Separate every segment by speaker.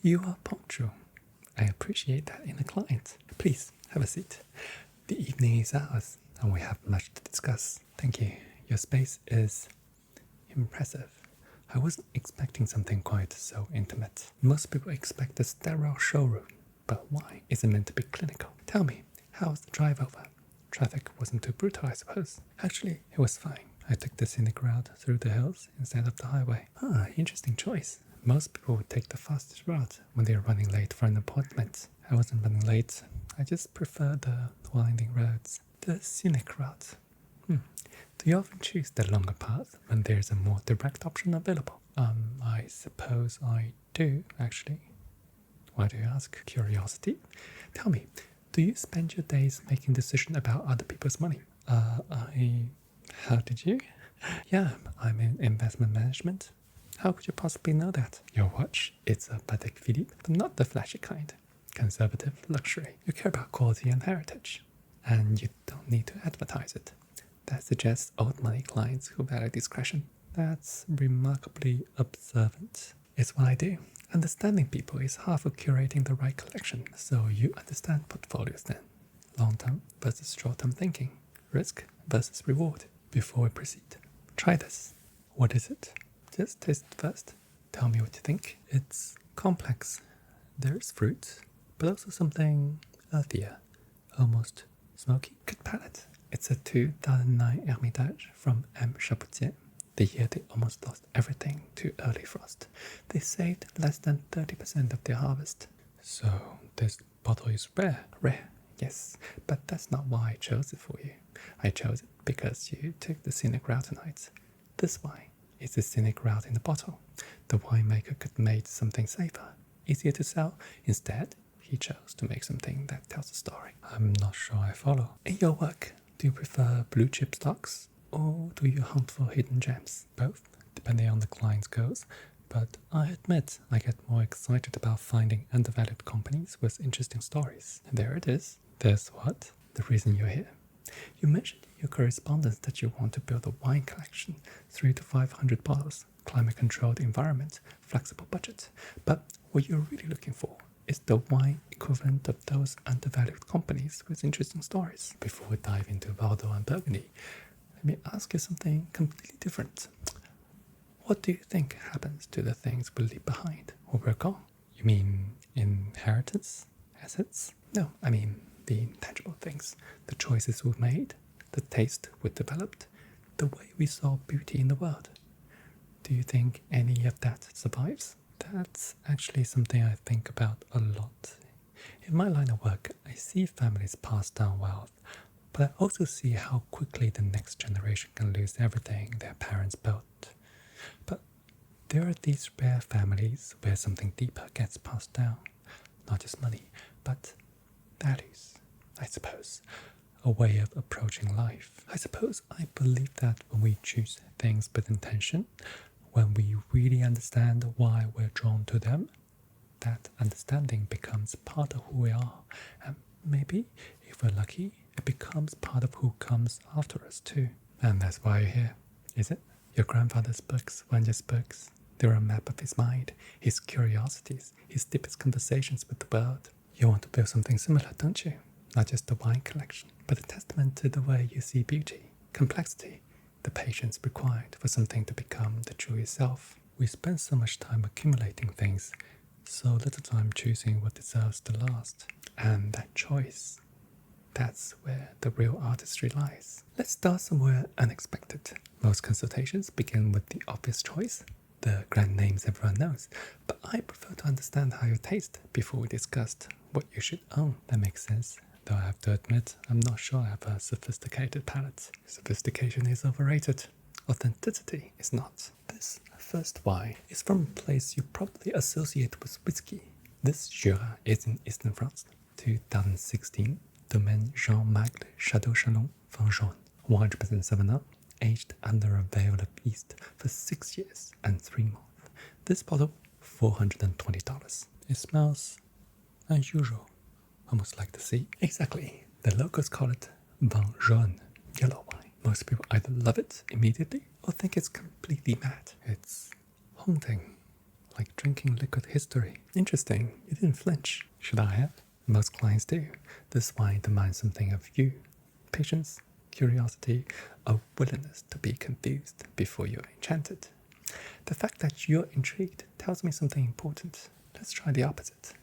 Speaker 1: You are punctual. I appreciate that in a client. Please, have a seat. The evening is ours, and we have much to discuss. Thank you. Your space is impressive. I wasn't expecting something quite so intimate. Most people expect a sterile showroom, but why is it meant to be clinical? Tell me, how was the drive over? Traffic wasn't too brutal, I suppose. Actually, it was fine. I took the scenic route through the hills instead of the highway. Interesting choice. Most people would take the fastest route when they're running late for an appointment. I wasn't running late. I just prefer the winding roads. The scenic route. Do you often choose the longer path when there's a more direct option available? I suppose I do, actually. Why do you ask? Curiosity? Tell me, do you spend your days making decisions about other people's money? How did you? Yeah, I'm in investment management. How could you possibly know that? Your watch, it's a Patek Philippe, but not the flashy kind. Conservative luxury. You care about quality and heritage. And you don't need to advertise it. That suggests old money clients who value discretion. That's remarkably observant. It's what I do. Understanding people is half of curating the right collection. So you understand portfolios then. Long-term versus short-term thinking. Risk versus reward. Before we proceed, try this. What is it? Just taste it first. Tell me what you think. It's complex. There's fruit, but also something earthier. Almost smoky. Good palate. It's a 2009 Hermitage from M. Chapoutier. The year they almost lost everything to early frost. They saved less than 30% of their harvest. So this bottle is rare. Rare, yes. But that's not why I chose it for you. I chose it because you took the scenic route tonight. This wine is the scenic route in the bottle. The winemaker could have made something safer, easier to sell. Instead, he chose to make something that tells a story. I'm not sure I follow. In your work, do you prefer blue chip stocks or do you hunt for hidden gems? Both, depending on the client's goals. But I admit I get more excited about finding undervalued companies with interesting stories. And there it is. There's what? The reason you're here. You mentioned in your correspondence that you want to build a wine collection, 300 to 500 bottles, climate-controlled environment, flexible budget. But what you're really looking for is the wine equivalent of those undervalued companies with interesting stories. Before we dive into Bordeaux and Burgundy, let me ask you something completely different. What do you think happens to the things we leave behind when we're gone? You mean inheritance? Assets? No, I mean the intangible things, the choices we made, the taste we developed, the way we saw beauty in the world. Do you think any of that survives? That's actually something I think about a lot. In my line of work, I see families pass down wealth, but I also see how quickly the next generation can lose everything their parents built. But there are these rare families where something deeper gets passed down. Not just money, but values, I suppose. A way of approaching life. I suppose I believe that when we choose things with intention, when we really understand why we're drawn to them, that understanding becomes part of who we are. And maybe, if we're lucky, it becomes part of who comes after us too. And that's why you're here, is it? Your grandfather's books weren't just books. They were a map of his mind, his curiosities, his deepest conversations with the world. You want to build something similar, don't you? Not just a wine collection, but a testament to the way you see beauty, complexity, the patience required for something to become the true self. We spend so much time accumulating things, so little time choosing what deserves to last. And that choice, that's where the real artistry lies. Let's start somewhere unexpected. Most consultations begin with the obvious choice, the grand names everyone knows, but I prefer to understand how you taste before we discuss what you should own. That makes sense, though I have to admit I'm not sure I have a sophisticated palate. Sophistication is overrated. Authenticity is not. This first wine is from a place you probably associate with whiskey. This Jura is in eastern France. 2016, Domaine Jean-Magle Château Chalon Vin Jaune. 100% 7-Up, aged under a veil of yeast for 6 years and 3 months. This bottle, $420. It smells unusual, almost like the sea. Exactly. The locals call it Vin Jaune, yellow wine. Most people either love it immediately or think it's completely mad. It's haunting, like drinking liquid history. Interesting, you didn't flinch. Should I have? Most clients do. This wine demands something of you. Patience, curiosity, a willingness to be confused before you're enchanted. The fact that you're intrigued tells me something important. Let's try the opposite.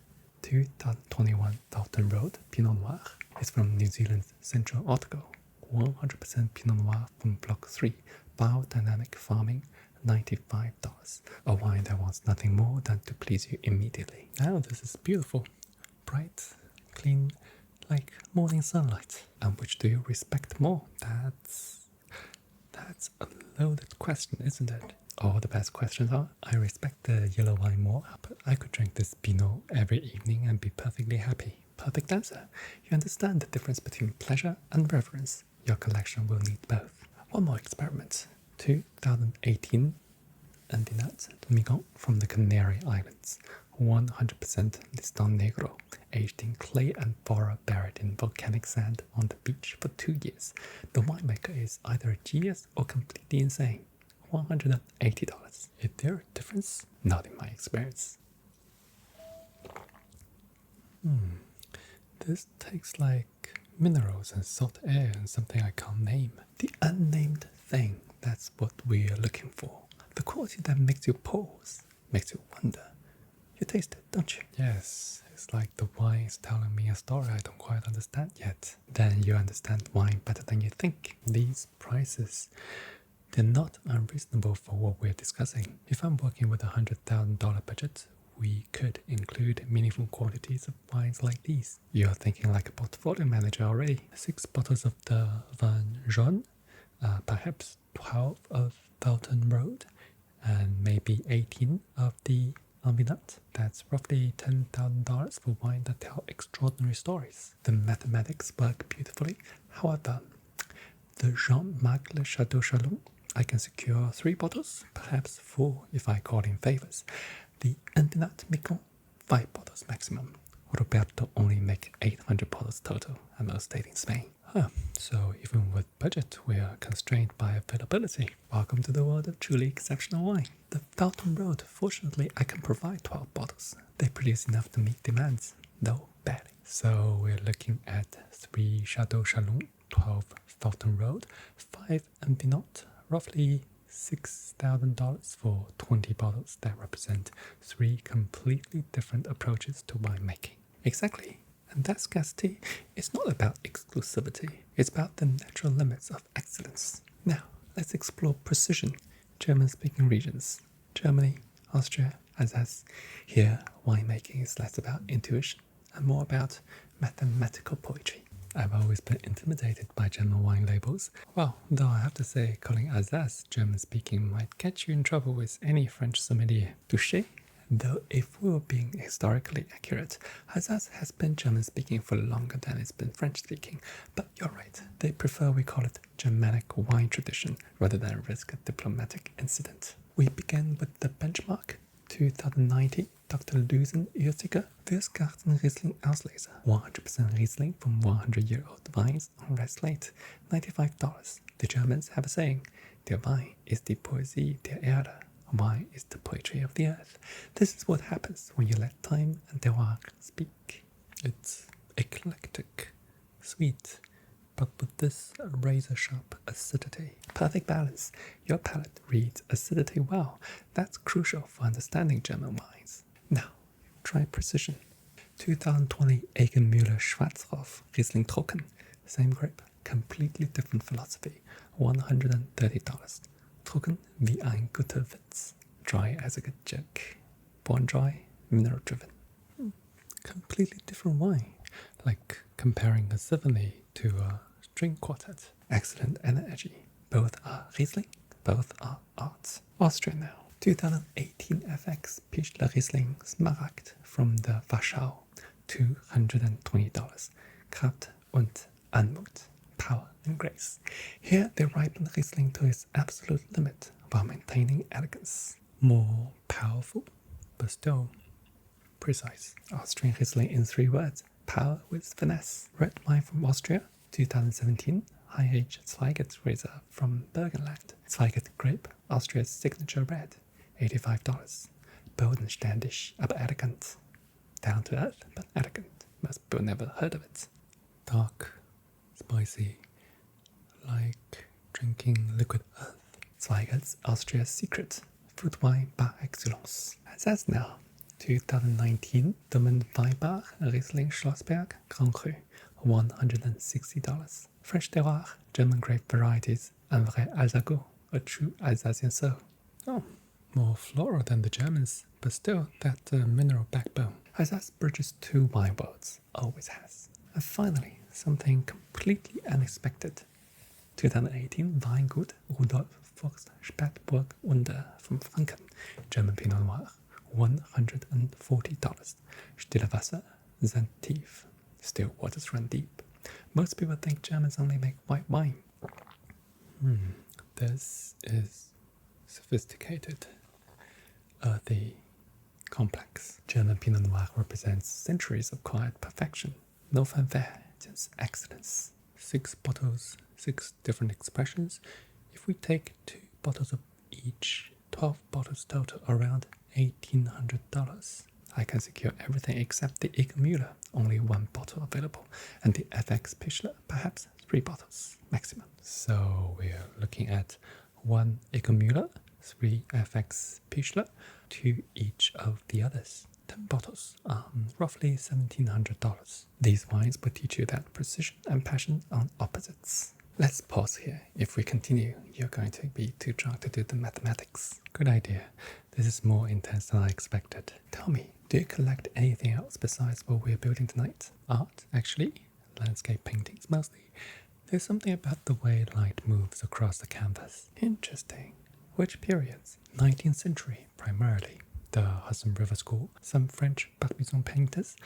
Speaker 1: 2021 Dalton Road Pinot Noir is from New Zealand's Central Otago. 100% Pinot Noir from Block 3, Biodynamic Farming, $95. A wine that wants nothing more than to please you immediately. Now this is beautiful, bright, clean, like morning sunlight. And which do you respect more? That's a loaded question, isn't it? All the best questions are, I respect the yellow wine more, but I could drink this Pinot every evening and be perfectly happy. Perfect answer. You understand the difference between pleasure and reverence. Your collection will need both. One more experiment. 2018 Andinat Migon from the Canary Islands. 100% Liston Negro, aged in clay and fora buried in volcanic sand on the beach for 2 years. The winemaker is either a genius or completely insane. $180. Is there a difference? Not in my experience. This tastes like minerals and salt air and something I can't name. The unnamed thing, that's what we're looking for. The quality that makes you pause, makes you wonder. You taste it, don't you? Yes, it's like the wine is telling me a story I don't quite understand yet. Then you understand wine better than you think. These prices, they're not unreasonable for what we're discussing. If I'm working with $100,000 budget, we could include meaningful quantities of wines like these. You're thinking like a portfolio manager already. 6 bottles of the Vin Jaune, perhaps 12 of Felton Road, and maybe 18 of the Alvinat. That's roughly $10,000 for wine that tell extraordinary stories. The mathematics work beautifully. However, the Jean Magle Chateau Chalon, I can secure 3 bottles, perhaps 4 if I call in favors. The Andinat Micon, 5 bottles maximum. Roberto only make 800 bottles total, and most stayed in Spain. So even with budget, we are constrained by availability. Welcome to the world of truly exceptional wine. The Felton Road, fortunately, I can provide 12 bottles. They produce enough to meet demands, though barely. So we're looking at 3 Chateau Chalon, 12 Felton Road, 5 Ambinot, roughly $6,000 for 20 bottles that represent 3 completely different approaches to winemaking. Exactly. And that scarcity is not about exclusivity. It's about the natural limits of excellence. Now, let's explore precision. German-speaking regions. Germany, Austria, Alsace. Here, winemaking is less about intuition and more about mathematical poetry. I've always been intimidated by German wine labels. Well, though I have to say, calling Alsace German-speaking might get you in trouble with any French sommelier. Touché? Though if we were being historically accurate, Alsace has been German-speaking for longer than it's been French-speaking. But you're right, they prefer we call it Germanic wine tradition rather than risk a diplomatic incident. We begin with the benchmark, 2019 Dr. Lusen Ursika Wirtsgarten Riesling Auslese. 100% Riesling from 100-year-old vines on red slate, $95. The Germans have a saying, der Wein ist die Poesie der Erde. Wine is the poetry of the earth. This is what happens when you let time and terroir speak. It's eclectic, sweet, but with this razor-sharp acidity. Perfect balance. Your palate reads acidity well. That's crucial for understanding German wines. Now, try precision. 2020 Egenmüller Schwarzhof Riesling Trocken. Same grape, completely different philosophy. $130. Trocken wie ein guter Witz. Dry as a good joke. Born dry, mineral driven. Completely different wine. Like comparing a symphony to a string quartet. Excellent energy. Both are Riesling, both are arts. Austria now. 2018 FX Pichler Riesling Smaragd from the Warschau. $220. Kraft und Anmut. Power and grace. Here they ripen Riesling to its absolute limit while maintaining elegance. More powerful, but still precise. Austrian Riesling in 3 words. Power with finesse. Red wine from Austria, 2017. High-aged Zweigert Reserve from Burgenland. Zweigert grape, Austria's signature red, $85. bodenständig, aber elegant. Down to earth, but elegant. Most people never heard of it. Dark, spicy, like drinking liquid earth. Zweigels, Austria's secret. Food wine par excellence. That's now 2019 Domaine Weinbar Riesling Schlossberg Grand Cru, $160. Fresh terroir, German grape varieties, un vrai Alsago, a true Alsatian soul. Oh, more floral than the Germans, but still that mineral backbone. Alsace bridges two wine worlds, always has. And finally, something completely unexpected. 2018 Weingut Rudolf Fürst Spätburg Unter from Franken, German Pinot Noir, $140. Stille Wasser sind tief. Still waters run deep. Most people think Germans only make white wine. This is sophisticated, earthy, complex. German Pinot Noir represents centuries of quiet perfection. No fanfare, just excellence. 6 bottles, 6 different expressions. If we take 2 bottles of each, 12 bottles total, around $1,800. I can secure everything except the Egermüller, only 1 bottle available, and the FX Pichler, perhaps 3 bottles maximum. So we're looking at 1 Egermüller, 3 FX Pichler, 2 each of the others. 10 bottles, roughly $1,700. These wines will teach you that precision and passion are opposites. Let's pause here. If we continue, you're going to be too drunk to do the mathematics. Good idea. This is more intense than I expected. Tell me, do you collect anything else besides what we're building tonight? Art, actually. Landscape paintings, mostly. There's something about the way light moves across the canvas. Interesting. Which periods? 19th century, primarily. The Hudson River School, some French Barbizon painters.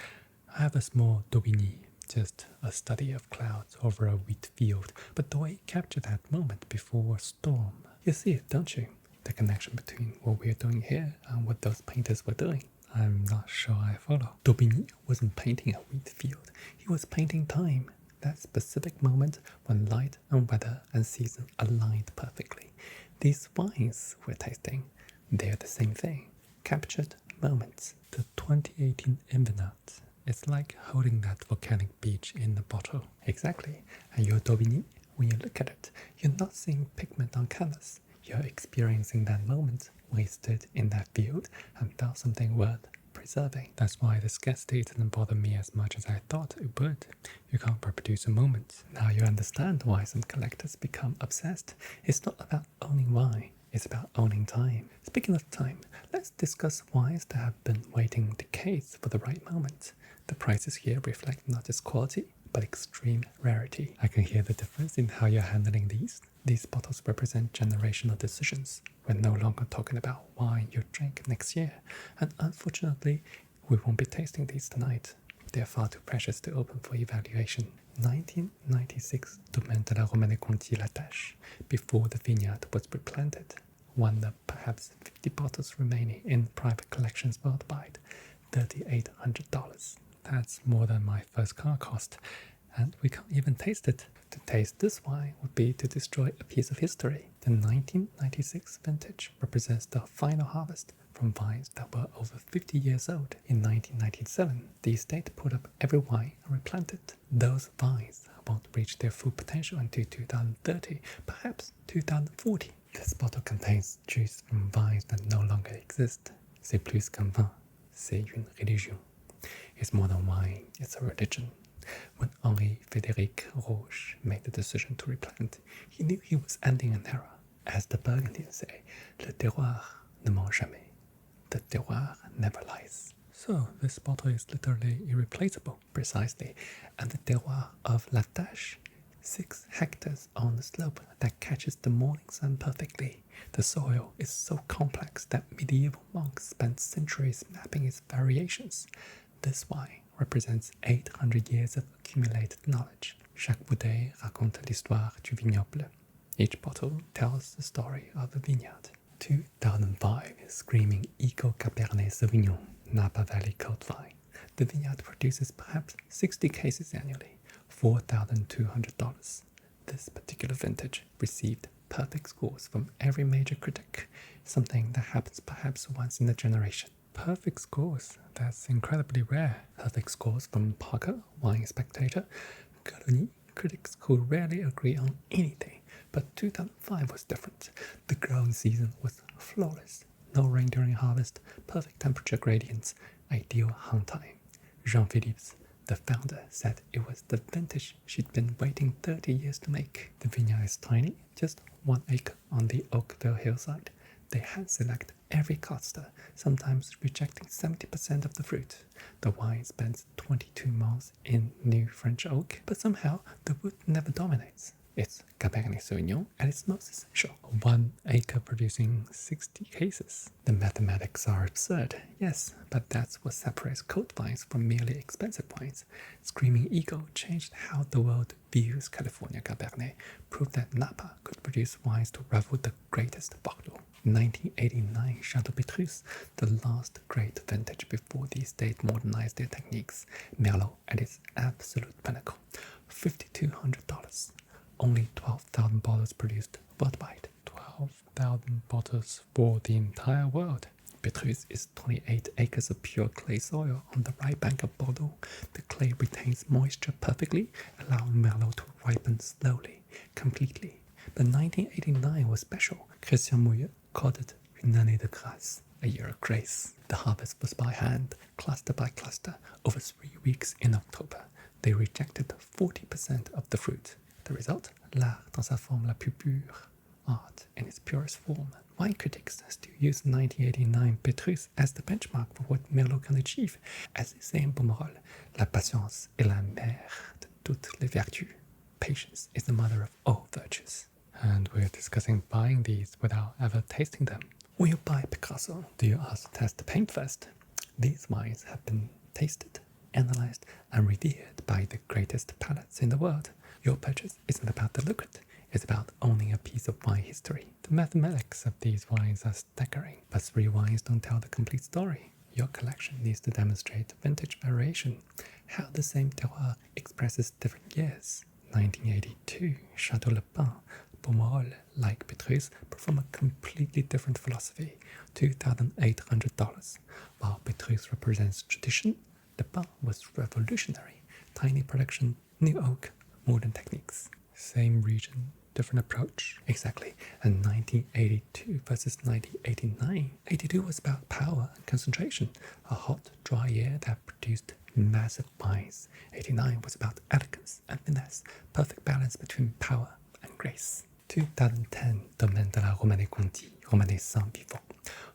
Speaker 1: I have a small Daubigny, just a study of clouds over a wheat field, but the way he captured that moment before a storm. You see it, don't you? The connection between what we're doing here and what those painters were doing. I'm not sure I follow. Daubigny wasn't painting a wheat field. He was painting time, that specific moment when light and weather and season aligned perfectly. These wines we're tasting, they're the same thing. Captured moments. The 2018 Invernaut. It's like holding that volcanic beach in a bottle. Exactly. And your Daubigny, when you look at it, you're not seeing pigment on canvas. You're experiencing that moment when you stood in that field and felt something worth preserving. That's why the scarcity didn't bother me as much as I thought it would. You can't reproduce a moment. Now you understand why some collectors become obsessed. It's not about owning wine. It's about owning time. Speaking of time, let's discuss wines that have been waiting decades for the right moment. The prices here reflect not just quality, but extreme rarity. I can hear the difference in how you're handling these. These bottles represent generational decisions. We're no longer talking about wine you'll drink next year. And unfortunately, we won't be tasting these tonight. They're far too precious to open for evaluation. 1996 Domaine de la Romanée-Conti La Tâche, before the vineyard was replanted. One of perhaps 50 bottles remaining in private collections worldwide. $3,800. That's more than my first car cost. And we can't even taste it. To taste this wine would be to destroy a piece of history. The 1996 vintage represents the final harvest from vines that were over 50 years old. In 1997, the estate put up every vine and replanted. Those vines won't reach their full potential until 2030, perhaps 2040. This bottle contains juice from vines that no longer exist. C'est plus qu'un vin, c'est une religion. It's more than wine, it's a religion. When Henri Frédéric Roche made the decision to replant, he knew he was ending an era. As the Burgundians say, le terroir ne ment jamais. The terroir never lies. So this bottle is literally irreplaceable, precisely. And the terroir of La Tâche, 6 hectares on the slope that catches the morning sun perfectly. The soil is so complex that medieval monks spent centuries mapping its variations. This wine represents 800 years of accumulated knowledge. Chaque bouteille raconte l'histoire du vignoble. Each bottle tells the story of a vineyard. 2005, screaming Eco Cabernet Sauvignon, Napa Valley Cold Vine. The vineyard produces perhaps 60 cases annually, $4,200. This particular vintage received perfect scores from every major critic, something that happens perhaps once in a generation. perfect scores. That's incredibly rare. Perfect scores from Parker, Wine Spectator, Colony, critics who rarely agree on anything. But 2005 was different. The growing season was flawless. No rain during harvest, perfect temperature gradients, ideal hunt time. Jean-Philippe, the founder, said it was the vintage she'd been waiting 30 years to make. The vineyard is tiny, just 1 acre on the Oakville hillside. They hand select every cluster, sometimes rejecting 70% of the fruit. The wine spends 22 months in new French oak, but somehow the wood never dominates. It's Cabernet Sauvignon at its most essential. 1 acre producing 60 cases. The mathematics are absurd, yes, but that's what separates cold wines from merely expensive wines. Screaming Eagle changed how the world views California Cabernet, proved that Napa could produce wines to rival the greatest Bordeaux. 1989 Chateau Petrus, the last great vintage before the estate modernized their techniques. Merlot at its absolute pinnacle. $5,200. Only 12,000 bottles produced worldwide. 12,000 bottles for the entire world. Petrus is 28 acres of pure clay soil on the right bank of Bordeaux. The clay retains moisture perfectly, allowing Merlot to ripen slowly, completely. But 1989 was special. Christian Mouillet called it une année de grâce, a year of grace. The harvest was by hand, cluster by cluster, over 3 weeks in October. They rejected 40% of the fruit. The result? L'art dans sa forme la plus pure, art in its purest form. Wine critics still use 1989 Petrus as the benchmark for what Merlot can achieve. As they say in Pomerol, la patience est la mère de toutes les vertus. Patience is the mother of all virtues. And we're discussing buying these without ever tasting them. When you buy Picasso, do you also test the paint first? These wines have been tasted, analyzed, and revered by the greatest palates in the world. Your purchase isn't about the liquid, it's about owning a piece of wine history. The mathematics of these wines are staggering, but 3 wines don't tell the complete story. Your collection needs to demonstrate vintage variation, how the same terroir expresses different years. 1982, Chateau Le Pin, Pomerol, like Petrus, perform a completely different philosophy, $2,800. While Petrus represents tradition, Le Pin was revolutionary. Tiny production, new oak, modern techniques. Same region, different approach. Exactly. And 1982 versus 1989. 82 was about power and concentration, a hot, dry year that produced massive wines. 89 was about elegance and finesse, perfect balance between power and grace. 2010, Domaine de la Romanée Conti, Romanée Saint-Vivant,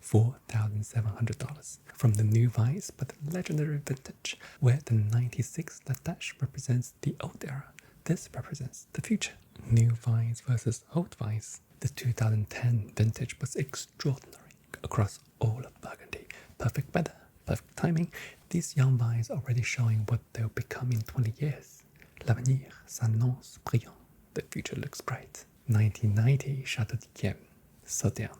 Speaker 1: $4,700. From the new vines, but the legendary vintage, where the 96 Latache represents the old era. This represents the future. New vines versus old vines. The 2010 vintage was extraordinary across all of Burgundy. Perfect weather, perfect timing. These young vines are already showing what they'll become in 20 years. L'avenir s'annonce brillant. The future looks bright. 1990 Chateau d'Yquem, Sauterne.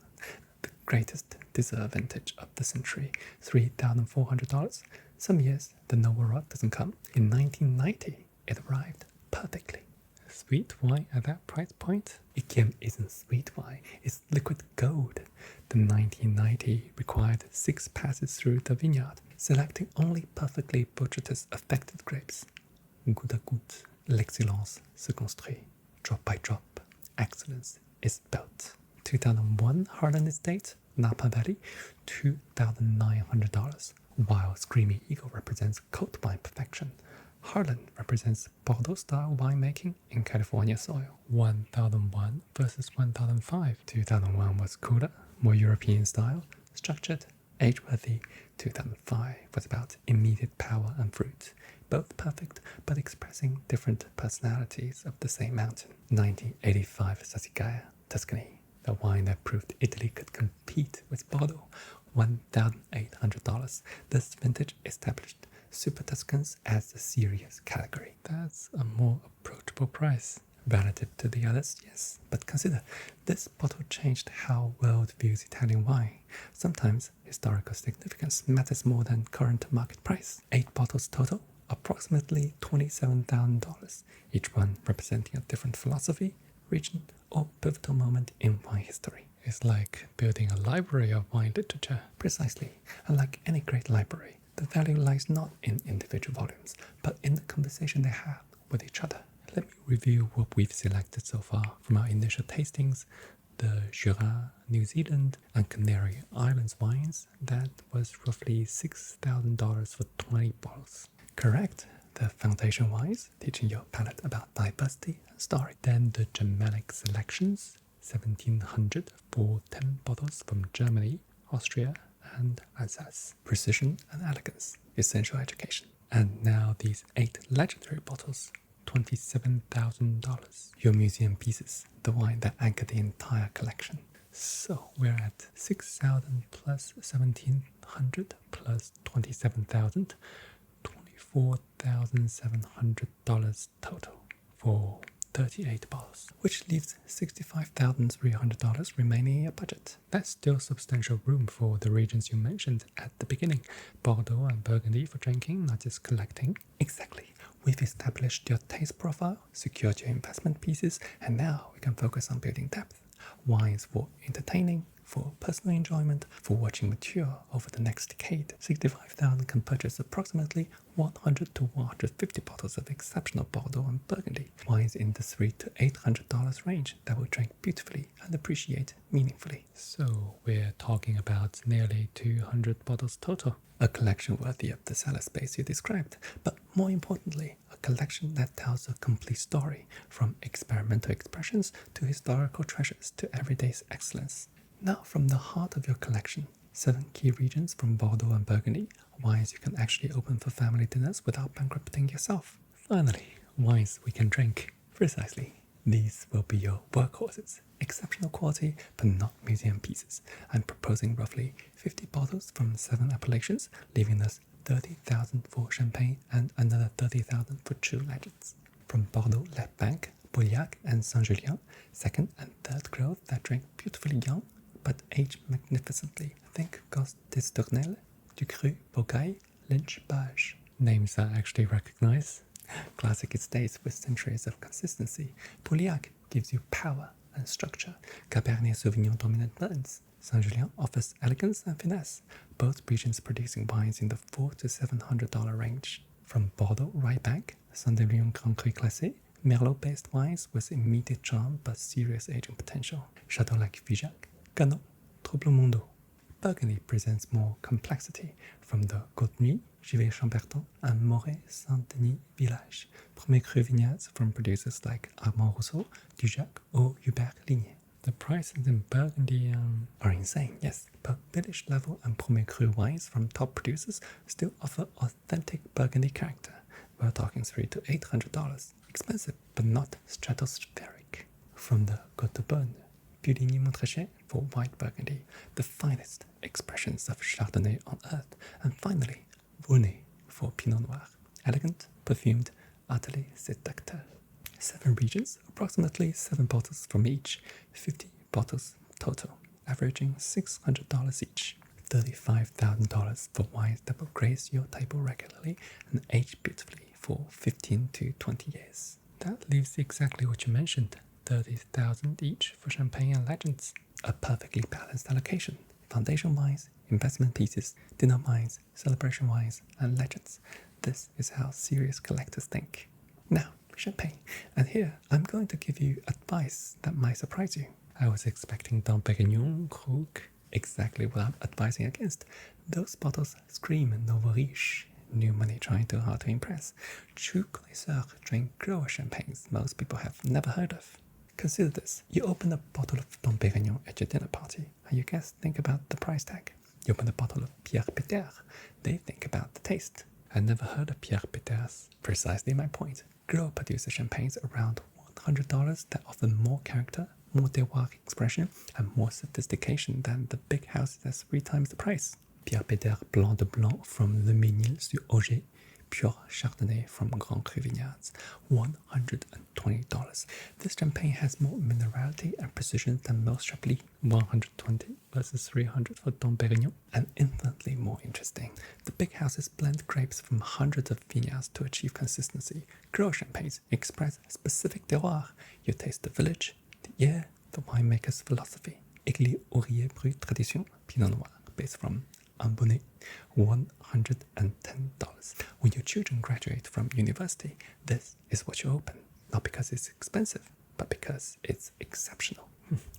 Speaker 1: The greatest dessert vintage of the century. $3,400. Some years the noble rod doesn't come. In 1990 it arrived perfectly. Sweet wine at that price point? Yquem isn't sweet wine, it's liquid gold. The 1990 required 6 passes through the vineyard, selecting only perfectly botrytis affected grapes. Goutte à goutte, l'excellence se construit. Drop by drop, excellence is built. 2001 Harlan Estate, Napa Valley, $2,900. While Screamy Eagle represents cold wine perfection, Harlan represents Bordeaux-style winemaking in California soil. 1001 versus 1005. 2001 was cooler, more European style, structured, age-worthy. 2005 was about immediate power and fruit, both perfect but expressing different personalities of the same mountain. 1985 Sassicaia, Tuscany, the wine that proved Italy could compete with Bordeaux. $1,800. This vintage established Super Tuscans as a serious category. That's a more approachable price. Relative to the others, yes. But consider, this bottle changed how world views Italian wine. Sometimes historical significance matters more than current market price. 8 bottles total, approximately $27,000, each one representing a different philosophy, region, or pivotal moment in wine history. It's like building a library of wine literature. Precisely. And like any great library, the value lies not in individual volumes, but in the conversation they have with each other. Let me review what we've selected so far from our initial tastings. The Jura, New Zealand, and Canary Islands wines, that was roughly $6,000 for 20 bottles. Correct. The foundation wines, teaching your palate about diversity and story. Then the Germanic selections, 1700 for 10 bottles from Germany, Austria, and Alsace. Precision and elegance, essential education. And now these 8 legendary bottles, $27,000. Your museum pieces, the wine that anchor the entire collection. So we're at 6,000 plus 1,700 plus 27,000, $24,700 total for 38 bottles, which leaves $65,300 remaining in your budget. That's still substantial room for the regions you mentioned at the beginning, Bordeaux and Burgundy for drinking, not just collecting. Exactly. We've established your taste profile, secured your investment pieces, and now we can focus on building depth. Wines for entertaining, for personal enjoyment, for watching mature over the next decade. 65,000 can purchase approximately 100 to 150 bottles of exceptional Bordeaux and Burgundy. Wines in the $300 to $800 range that will drink beautifully and appreciate meaningfully. So we're talking about nearly 200 bottles total. A collection worthy of the cellar space you described, but more importantly, a collection that tells a complete story, from experimental expressions to historical treasures to everyday excellence. Now, from the heart of your collection, 7 key regions from Bordeaux and Burgundy, wines you can actually open for family dinners without bankrupting yourself. Finally, wines we can drink. Precisely. These will be your workhorses, exceptional quality but not museum pieces. I'm proposing roughly 50 bottles from 7 appellations, leaving us 30,000 for champagne and another 30,000 for true legends. From Bordeaux left bank, Pauillac and Saint-Julien, second and third growth that drink beautifully young but age magnificently. Think Gos d'Estournel, Du Cru, Bourgaille, Lynch, Bage. Names I actually recognize. Classic estates with centuries of consistency. Pauillac gives you power and structure. Cabernet Sauvignon dominant blends. Saint-Julien offers elegance and finesse, both regions producing wines in the $400 to $700 range. From Bordeaux right bank, Saint-Élion Grand Cru Classé, Merlot-based wines with immediate charm but serious aging potential. Chateaux like Figeac, Canot, Trouble Mondo. Burgundy presents more complexity from the Côte Nuit, Givet-Chambertin, and Moret Saint-Denis Village. Premier Cru vineyards from producers like Armand Rousseau, Dujac, or Hubert Ligné. The prices in Burgundy are insane, yes, but village level and Premier Cru wines from top producers still offer authentic Burgundy character. We're talking $300 to $800. Expensive, but not stratospheric. From the Côte de Beaune, Puligny-Montrachet for white Burgundy, the finest expressions of Chardonnay on earth. And finally, Brunet for Pinot Noir, elegant, perfumed, utterly séducteur. 7 regions, approximately 7 bottles from each, 50 bottles total, averaging $600 each. $35,000 for wines that will grace your table regularly and age beautifully for 15 to 20 years. That leaves exactly what you mentioned, 30,000 each for champagne and legends. A perfectly balanced allocation. Foundation wines, investment pieces, dinner wines, celebration wines, and legends. This is how serious collectors think. Now, champagne. And here, I'm going to give you advice that might surprise you. I was expecting Dom Pérignon, Krug, exactly what I'm advising against. Those bottles scream nouveau riche, new money trying too hard to impress. True connoisseurs drink grower champagnes most people have never heard of. Consider this. You open a bottle of Dom Pérignon at your dinner party, and you guests think about the price tag. You open a bottle of Pierre Péter, they think about the taste. I never heard of Pierre Péter's. Precisely my point. Grower producer champagnes around $100 that offer more character, more terroir expression, and more sophistication than the big houses at 3 times the price. Pierre Péter Blanc de Blanc from Le Mesnil-sur-Auger, pure Chardonnay from Grand Cru Vineyards, $120. This champagne has more minerality and precision than most Chablis, $120 versus $300 for Dom Pérignon, and infinitely more interesting. The big houses blend grapes from hundreds of vineyards to achieve consistency. Grower champagnes express specific terroir. You taste the village, the air, the winemaker's philosophy. Aigli Ourier Brut Tradition Pinot Noir, based from Ambonnet, $110. When your children graduate from university, this is what you open. Not because it's expensive, but because it's exceptional.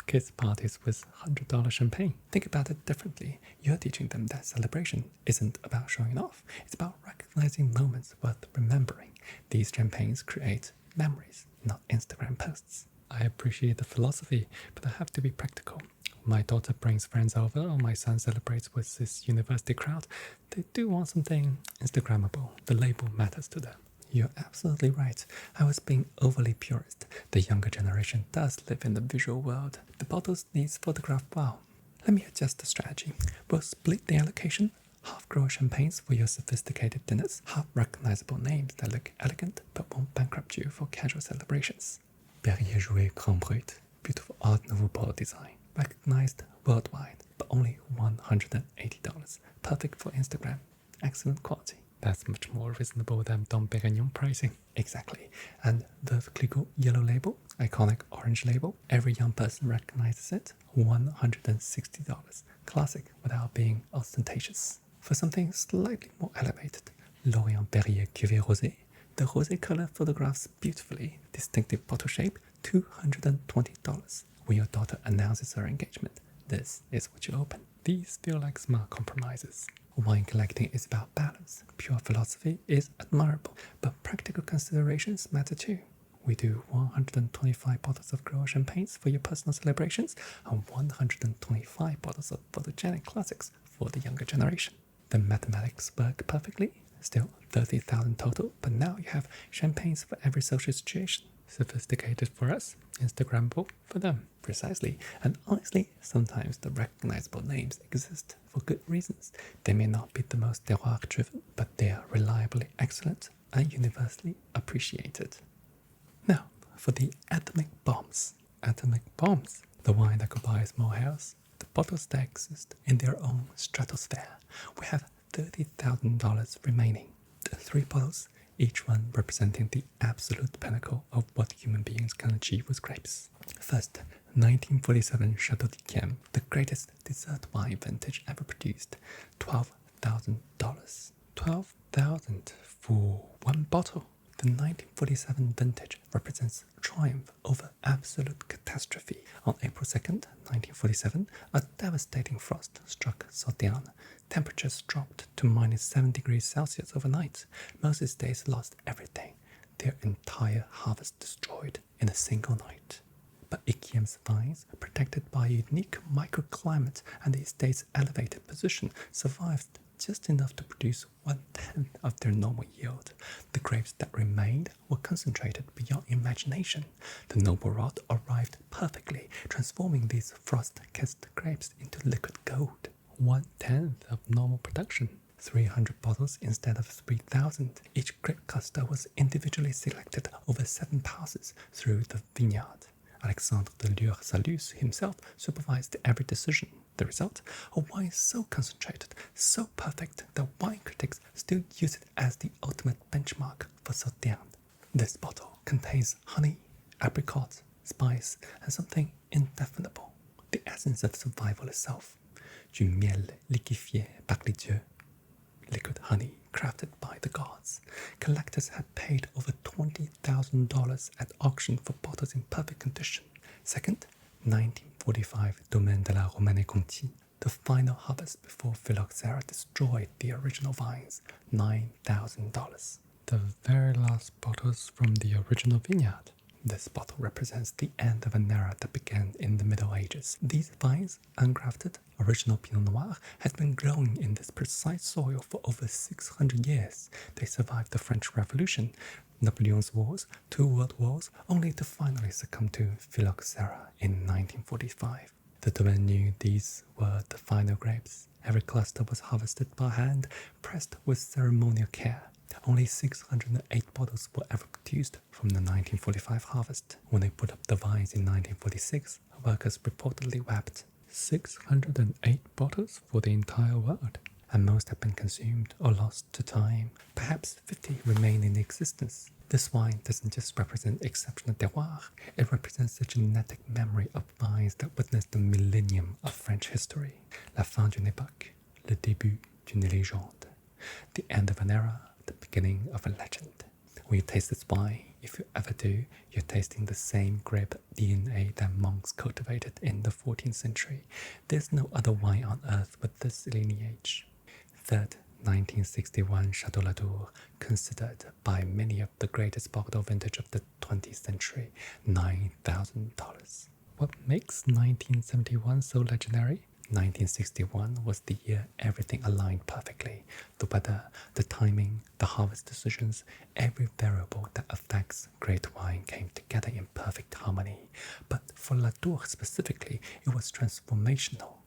Speaker 1: Kids' parties with $100 champagne. Think about it differently. You're teaching them that celebration isn't about showing off. It's about recognizing moments worth remembering. These champagnes create memories, not Instagram posts. I appreciate the philosophy, but I have to be practical. My daughter brings friends over, or my son celebrates with his university crowd. They do want something Instagrammable. The label matters to them. You're absolutely right. I was being overly purist. The younger generation does live in the visual world. The bottles needs photograph wow. Let me adjust the strategy. We'll split the allocation. Half grower champagnes for your sophisticated dinners. Half recognizable names that look elegant but won't bankrupt you for casual celebrations. Perrier Jouet Grand Brut. Beautiful Art Nouveau bottle design. Recognized worldwide, but only $180. Perfect for Instagram. Excellent quality. That's much more reasonable than Dom Pérignon pricing. Exactly. And Veuve Clicquot yellow label, iconic orange label. Every young person recognizes it. $160. Classic without being ostentatious. For something slightly more elevated, L'Orient Perrier Cuvée Rosé. The rosé color photographs beautifully. Distinctive bottle shape, $220. When your daughter announces her engagement, this is what you open. These feel like smart compromises. Wine collecting is about balance. Pure philosophy is admirable, but practical considerations matter too. We do 125 bottles of grower champagnes for your personal celebrations and 125 bottles of photogenic classics for the younger generation. The mathematics work perfectly. Still 30,000 total, but now you have champagnes for every social situation. Sophisticated for us, Instagrammable for them. Precisely. And honestly, sometimes the recognizable names exist for good reasons. They may not be the most terroir driven, but they are reliably excellent and universally appreciated. Now, for the atomic bombs. Atomic bombs. The wine that combines more hairs. The bottles that exist in their own stratosphere. We have $30,000 remaining. The 3 bottles, each one representing the absolute pinnacle of what human beings can achieve with grapes. First, 1947 Chateau d'Yquem, the greatest dessert wine vintage ever produced. $12,000. $12,000 for one bottle. The 1947 vintage represents triumph over absolute catastrophe. On April 2nd, 1947, a devastating frost struck Sauternes. Temperatures dropped to -7 degrees Celsius overnight. Most estates lost everything, their entire harvest destroyed in a single night. But Yquem's vines, protected by a unique microclimate and the estate's elevated position, survived just enough to produce 1/10 of their normal yield. The grapes that remained were concentrated beyond imagination. The noble rot arrived perfectly, transforming these frost-kissed grapes into liquid gold. 1/10 of normal production. 300 bottles instead of 3,000. Each grape cluster was individually selected over 7 passes through the vineyard. Alexandre de Lure-Salus himself supervised every decision. The result? A wine so concentrated, so perfect that wine critics still use it as the ultimate benchmark for Sauternes. This bottle contains honey, apricot, spice, and something indefinable, the essence of survival itself. Du miel liquéfié par les dieux. Liquid honey crafted by the gods. Collectors had paid over $20,000 at auction for bottles in perfect condition. Second, 1945 Domaine de la Romanée-Conti, the final harvest before phylloxera destroyed the original vines. $9,000. The very last bottles from the original vineyard. This bottle represents the end of an era that began in the Middle Ages. These vines, ungrafted, original Pinot Noir, had been growing in this precise soil for over 600 years. They survived the French Revolution, Napoleon's wars, 2 world wars, only to finally succumb to phylloxera in 1945. The domain knew these were the final grapes. Every cluster was harvested by hand, pressed with ceremonial care. Only 608 bottles were ever produced from the 1945 harvest. When they put up the vines in 1946, workers reportedly wept. 608 bottles for the entire world, and most have been consumed or lost to time. Perhaps 50 remain in existence. This wine doesn't just represent exceptional terroir, it represents the genetic memory of vines that witnessed the millennium of French history. La fin d'une époque, le début d'une légende. The end of an era, the beginning of a legend. When you taste this wine, if you ever do, you're tasting the same grape DNA that monks cultivated in the 14th century. There's no other wine on earth with this lineage. Third, 1961 Chateau Latour, considered by many of the greatest Bordeaux vintage of the 20th century, $9,000. What makes 1971 so legendary? 1961 was the year everything aligned perfectly. The weather, the timing, the harvest decisions, every variable that affects great wine came together in perfect harmony. But for Latour specifically, it was transformational.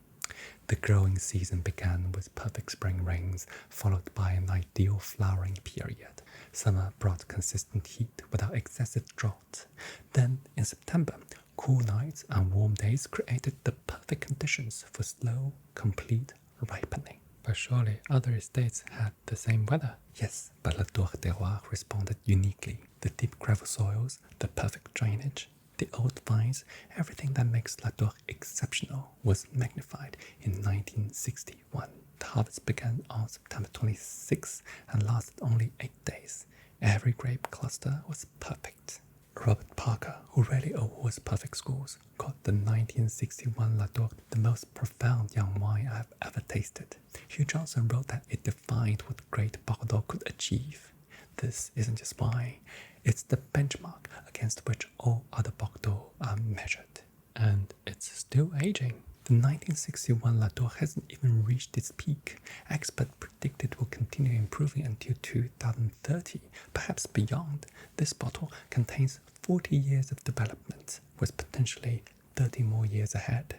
Speaker 1: The growing season began with perfect spring rains, followed by an ideal flowering period. Summer brought consistent heat without excessive drought. Then, in September, cool nights and warm days created the perfect conditions for slow, complete ripening. But surely other estates had the same weather. Yes, but Latour terroir responded uniquely. The deep gravel soils, the perfect drainage, the old vines, everything that makes Latour exceptional was magnified in 1961. The harvest began on September 26 and lasted only 8 days. Every grape cluster was perfect. Robert Parker, who rarely awards perfect scores, called the 1961 Latour the most profound young wine I've ever tasted. Hugh Johnson wrote that it defined what great Bordeaux could achieve. This isn't just wine, it's the benchmark against which all other Bordeaux are measured. And it's still aging. The 1961 Latour hasn't even reached its peak. Experts predict it will continue improving until 2030, perhaps beyond. This bottle contains 40 years of development, with potentially 30 more years ahead.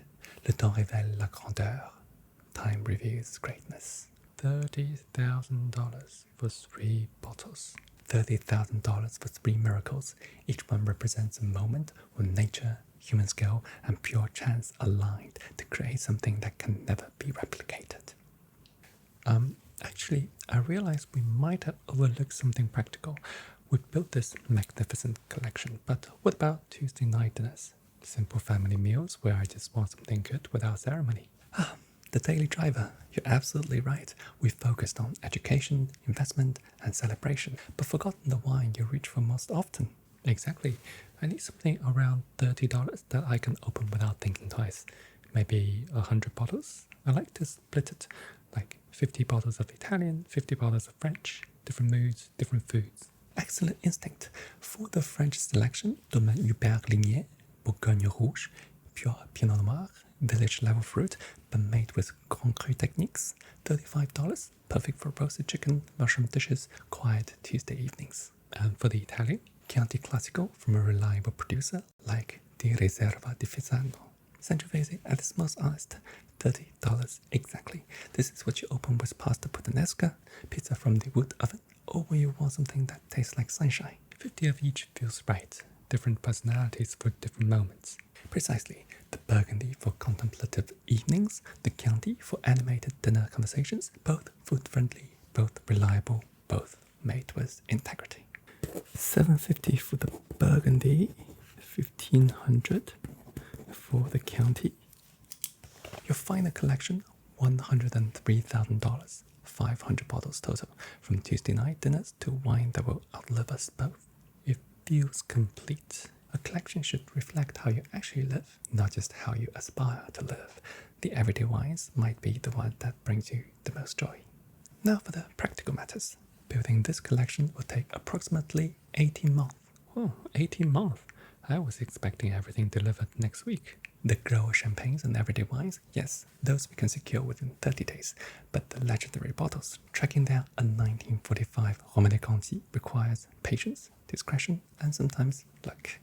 Speaker 1: Le temps révèle la grandeur. Time reveals greatness. $30,000 for 3 bottles. $30,000 for 3 miracles. Each one represents a moment when nature, human skill, and pure chance aligned to create something that can never be replicated. Actually, I realized we might have overlooked something practical. We built this magnificent collection, but what about Tuesday night dinners? Simple family meals where I just want something good without ceremony. The daily driver. You're absolutely right. We focused on education, investment, and celebration, but forgotten the wine you reach for most often. Exactly. I need something around $30 that I can open without thinking twice. Maybe 100 bottles. I like to split it, like 50 bottles of Italian, 50 bottles of French, different moods, different foods. Excellent instinct. For the French selection, Domaine Hubert Lignier, Bourgogne Rouge, pure Pinot Noir, village level fruit, but made with Grand Cru techniques, $35, perfect for roasted chicken, mushroom dishes, quiet Tuesday evenings. And for the Italian, Chianti Classico from a reliable producer like Di Riserva di Fisano. Sangiovese at its most honest, $30 exactly. This is what you open with pasta puttanesca, pizza from the wood oven, or when you want something that tastes like sunshine. 50 of each feels right. Different personalities for different moments. Precisely. The Burgundy for contemplative evenings, the Chianti for animated dinner conversations, both food-friendly, both reliable, both made with integrity. $750 for the Burgundy, $1,500 for the Chianti. Your final collection, $103,000, 500 bottles total, from Tuesday night dinners to wine that will outlive us both. It feels complete. A collection should reflect how you actually live, not just how you aspire to live. The everyday wines might be the one that brings you the most joy. Now for the practical matters. Building this collection will take approximately 18 months. Oh, 18 months. I was expecting everything delivered next week. The grower champagnes and everyday wines, yes, those we can secure within 30 days. But the legendary bottles, tracking down a 1945 Romanée Conti requires patience, discretion, and sometimes luck.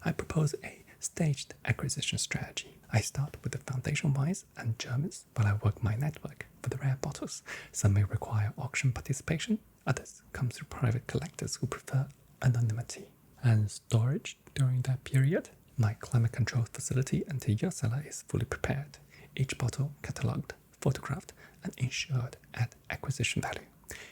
Speaker 1: I propose a staged acquisition strategy. I start with the foundation wines and Germans while I work my network for the rare bottles. Some may require auction participation, others come through private collectors who prefer anonymity. And storage during that period? My climate-controlled facility until your cellar is fully prepared. Each bottle catalogued, photographed, and insured at acquisition value.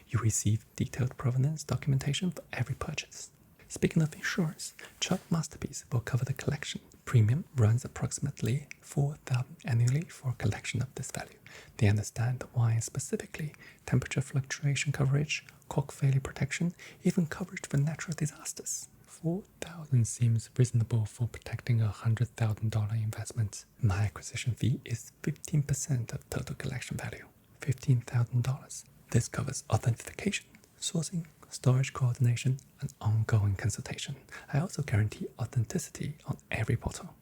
Speaker 1: You receive detailed provenance documentation for every purchase. Speaking of insurance, Chubb Masterpiece will cover the collection. Premium runs approximately $4,000 annually for a collection of this value. They understand the wine specifically, temperature fluctuation coverage, cork failure protection, even coverage for natural disasters. $4,000 seems reasonable for protecting a $100,000 investment. My acquisition fee is 15% of total collection value, $15,000. This covers authentication, sourcing, storage coordination, and ongoing consultation. I also guarantee authenticity on every bottle.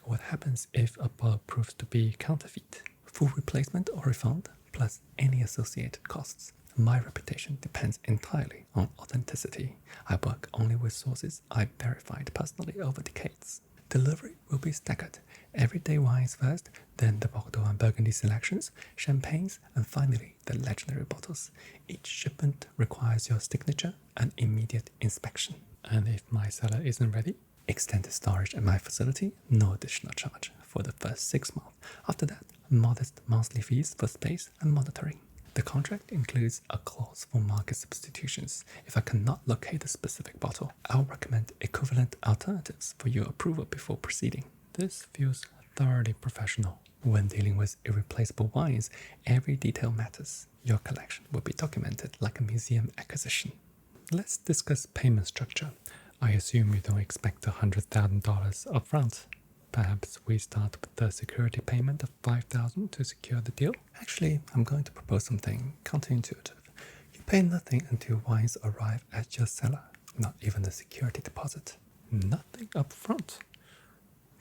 Speaker 1: What happens if a bottle proves to be counterfeit? Full replacement or refund, plus any associated costs. My reputation depends entirely on authenticity. I work only with sources I've verified personally over decades. Delivery will be staggered. Everyday wines first, then the Bordeaux and Burgundy selections, champagnes, and finally the legendary bottles. Each shipment requires your signature and immediate inspection. And if my cellar isn't ready, extended storage at my facility, no additional charge for the first 6 months. After that, modest monthly fees for space and monitoring. The contract includes a clause for market substitutions. If I cannot locate a specific bottle, I'll recommend equivalent alternatives for your approval before proceeding. This feels thoroughly professional. When dealing with irreplaceable wines, every detail matters. Your collection will be documented like a museum acquisition. Let's discuss payment structure. I assume you don't expect $100,000 upfront. Perhaps we start with the security payment of $5,000 to secure the deal? Actually, I'm going to propose something counterintuitive. You pay nothing until wines arrive at your cellar, not even a security deposit. Nothing upfront.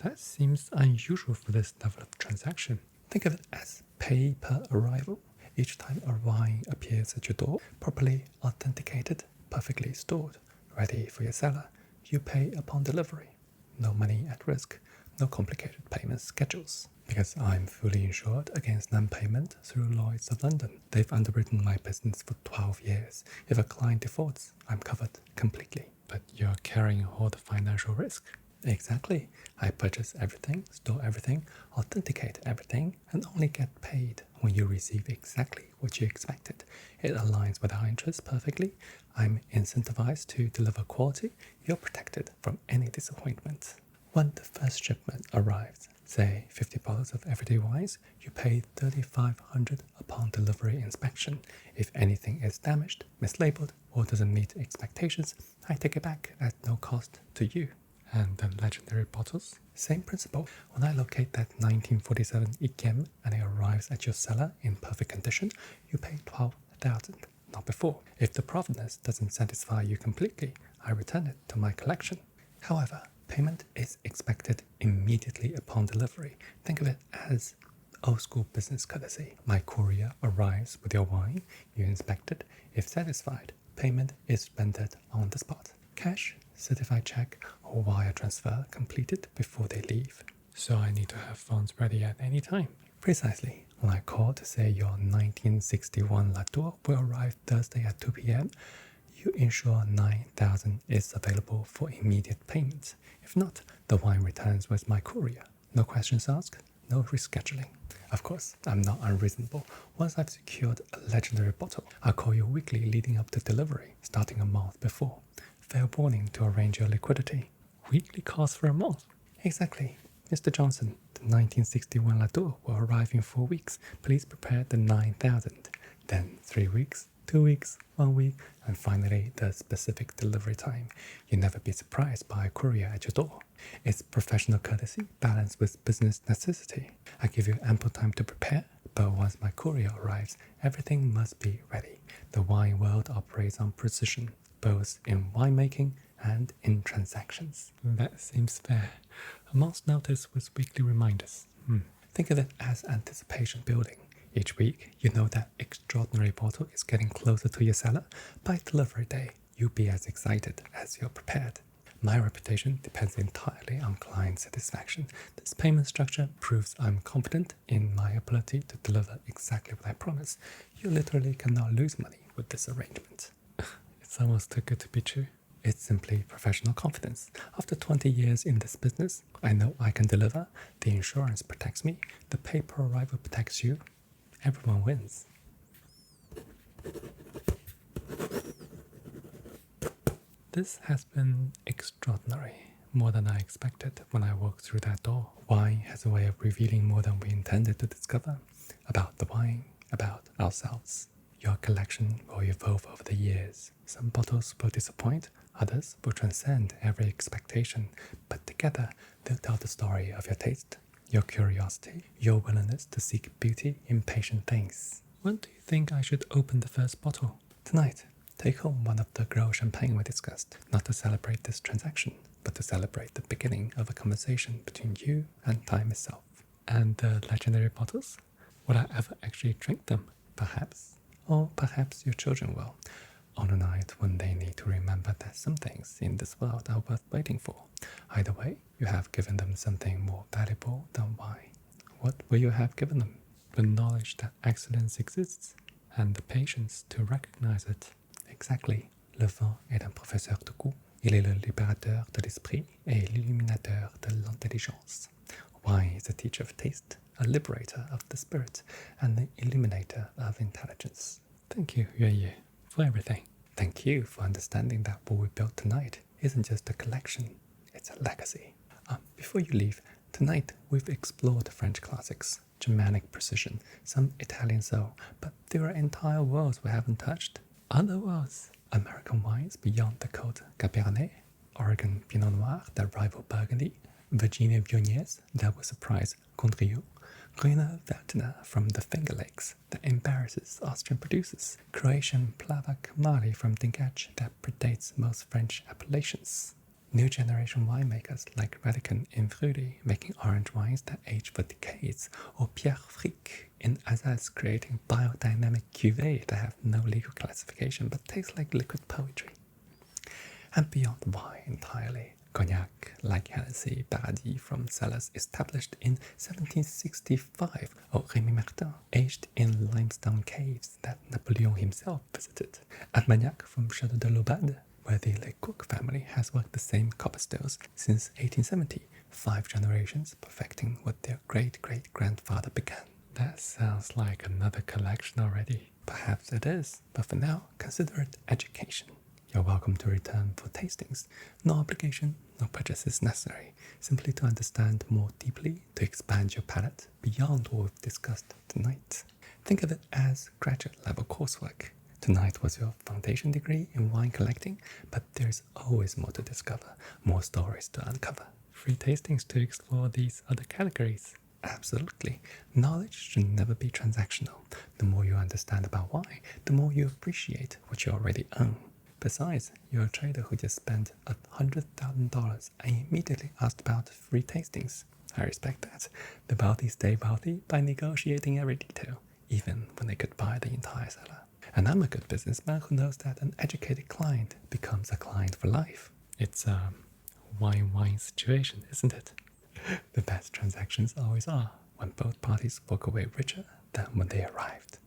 Speaker 1: That seems unusual for this level of transaction. Think of it as pay per arrival. Each time a wine appears at your door, properly authenticated, perfectly stored, ready for your cellar, you pay upon delivery. No money at risk. No complicated payment schedules. Because I'm fully insured against non-payment through Lloyd's of London. They've underwritten my business for 12 years. If a client defaults, I'm covered completely. But you're carrying all the financial risk. Exactly. I purchase everything, store everything, authenticate everything, and only get paid when you receive exactly what you expected. It aligns with our interests perfectly. I'm incentivized to deliver quality. You're protected from any disappointment. When the first shipment arrives, say 50 bottles of everyday wines, you pay $3,500 upon delivery inspection. If anything is damaged, mislabeled, or doesn't meet expectations, I take it back at no cost to you. And the legendary bottles? Same principle. When I locate that 1947 Ikem and it arrives at your cellar in perfect condition, you pay $12,000, not before. If the provenance doesn't satisfy you completely, I return it to my collection. However, payment is expected immediately upon delivery. Think of it as old school business courtesy. My courier arrives with your wine, you inspect it. If satisfied, payment is rendered on the spot. Cash, certified check, or wire transfer completed before they leave. So I need to have funds ready at any time. Precisely. When I call to say your 1961 Latour will arrive Thursday at 2 p.m., you ensure $9,000 is available for immediate payment. If not, the wine returns with my courier. No questions asked, no rescheduling. Of course, I'm not unreasonable. Once I've secured a legendary bottle, I'll call you weekly leading up to delivery, starting a month before. Fair warning to arrange your liquidity. Weekly cost for a month? Exactly. Mr. Johnson, the 1961 Latour will arrive in 4 weeks. Please prepare the $9,000. Then 3 weeks, 2 weeks, 1 week, and finally the specific delivery time. You'll never be surprised by a courier at your door. It's professional courtesy balanced with business necessity. I give you ample time to prepare, but once my courier arrives, everything must be ready. The wine world operates on precision, both in winemaking and in transactions. That seems fair. A month's notice with weekly reminders. Think of it as anticipation building. Each week, you know that extraordinary bottle is getting closer to your cellar. By delivery day, you'll be as excited as you're prepared. My reputation depends entirely on client satisfaction. This payment structure proves I'm confident in my ability to deliver exactly what I promise. You literally cannot lose money with this arrangement. It's almost too good to be true. It's simply professional confidence. After 20 years in this business, I know I can deliver. The insurance protects me. The pay per arrival protects you. Everyone wins. This has been extraordinary, more than I expected when I walked through that door. Wine has a way of revealing more than we intended to discover about the wine, about ourselves. Your collection will evolve over the years. Some bottles will disappoint, others will transcend every expectation, but together they'll tell the story of your taste, your curiosity, your willingness to seek beauty in patient things. When do you think I should open the first bottle? Tonight, take home one of the Gros Champagne we discussed, not to celebrate this transaction, but to celebrate the beginning of a conversation between you and time itself. And the legendary bottles? Will I ever actually drink them? Perhaps. Or perhaps your children will, on a night when they need to remember that some things in this world are worth waiting for. Either way, you have given them something more valuable than wine. What will you have given them? The knowledge that excellence exists, and the patience to recognize it. Exactly. Le vin est un professeur de goût. Il est le libérateur de l'esprit et l'illuminateur de l'intelligence. Wine is a teacher of taste, a liberator of the spirit, and the illuminator of intelligence. Thank you, Yuanye, for everything. Thank you for understanding that what we built tonight isn't just a collection, it's a legacy. Before you leave, tonight we've explored French classics, Germanic precision, some Italian soul, but there are entire worlds we haven't touched. Other worlds, American wines beyond the Côte Cabernet, Oregon Pinot Noir that rival Burgundy, Virginia Viogniers that will surprise Condrieu, Grüner Veltliner from the Finger Lakes that embarrasses Austrian producers, Croatian Plavac Mali from Dingac that predates most French appellations. New generation winemakers like Redican in Fruity making orange wines that age for decades, or Pierre Frick in Alsace creating biodynamic cuvées that have no legal classification but taste like liquid poetry. And beyond wine entirely, cognac like Hennessy Paradis from cellars established in 1765, or Rémy Martin aged in limestone caves that Napoleon himself visited, Armagnac from Château de l'Aubade, where the Lecoq family has worked the same copper stills since 1870, 5 generations perfecting what their great-great-grandfather began. That sounds like another collection already. Perhaps it is, but for now, consider it education. You're welcome to return for tastings. No obligation, no purchases necessary. Simply to understand more deeply, to expand your palate beyond what we've discussed tonight. Think of it as graduate level coursework. Tonight was your foundation degree in wine collecting, but there's always more to discover, more stories to uncover. Free tastings to explore these other categories. Absolutely. Knowledge should never be transactional. The more you understand about wine, the more you appreciate what you already own. Besides, you're a trader who just spent $100,000 and immediately asked about free tastings. I respect that. The wealthy stay wealthy by negotiating every detail, even when they could buy the entire cellar. And I'm a good businessman who knows that an educated client becomes a client for life. It's a wine-wine situation, isn't it? The best transactions always are when both parties walk away richer than when they arrived.